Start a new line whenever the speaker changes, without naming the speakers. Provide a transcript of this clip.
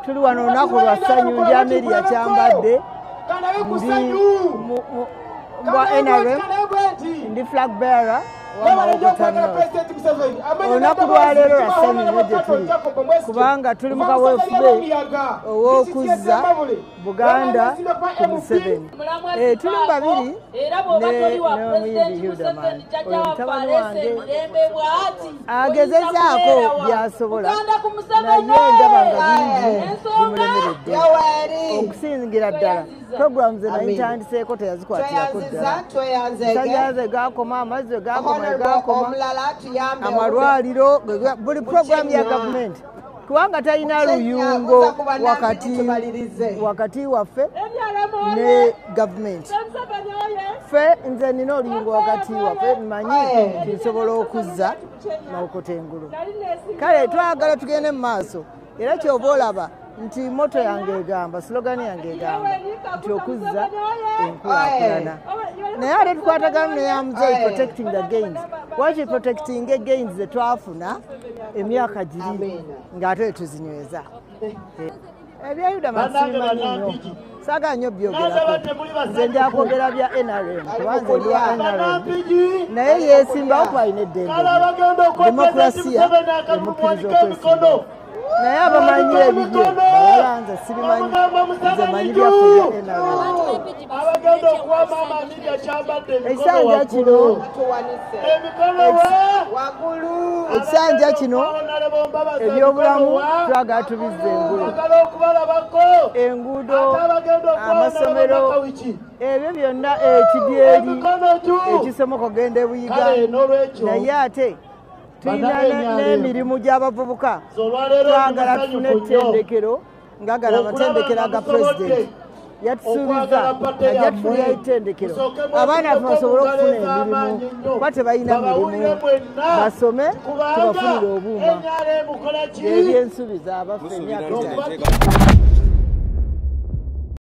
tuli wano olunaku lwa ssanyu ndi Amelia Kyambadde ndi NRM ndi flag bearer olunaku lwa leero lwa ssanyu nnyo gye tuli kubanga tuli mu kaweefube ow'okuzza Buganda ku Museveni. Tuli mu babiri n'omuyimbi Hildaman oyo mutabani wange agezezaako by'asobola naye ndaba nga bingi bimulemeredde okusingira ddala programu ze naye ntandiseeko teyazikwatirako ddala masannyalaze gakoma amazzi gakoma amalwaliro buli programu ya gavumenti kubanga talina luyungo wakati waffe ne gavumenti. Ffe nze nina oluyungo wakati waffe mmanyi tinsobola okuzza n'okutengulu. Kale twagala tugende mu maaso era ky'oba olaba nti moto yange egamba slogan yange egamba nti okuzza enkulaakulana naye ate tukwatagana neyamuze protecting the gains. Waki protecting gains ze twafuna emyaka giri ng'ate tuzinyweza ebya Hildaman sibimanyi nnyo saagala nnyo byogerako nze ndyakwogera bya NRM kubanze ndi wa NRM naye yeesimbawo kwalina eddembe demokrasiya emukkiriza okwesimbawo naye abamanyi ebibyo balala nze sibimanyi nze manyi byaffe bya NRM. Ekisanja kino ebyobulamu twagala tubizza enguudo amasomero ebyo byonna ekidyeri ekisomoka ogenda e Buyiga naye ate tulina n'emirimu gy'abavubuka twagala tufune ettendekero ngagala amatendekero aga pulezidenti yatusuubiza ajja tufunira ettendekero abaana baffe basobole okufuna emirimu kuba tebalina mirimu basome tubafunire obuuma ebyensuubiza abaffe emyaka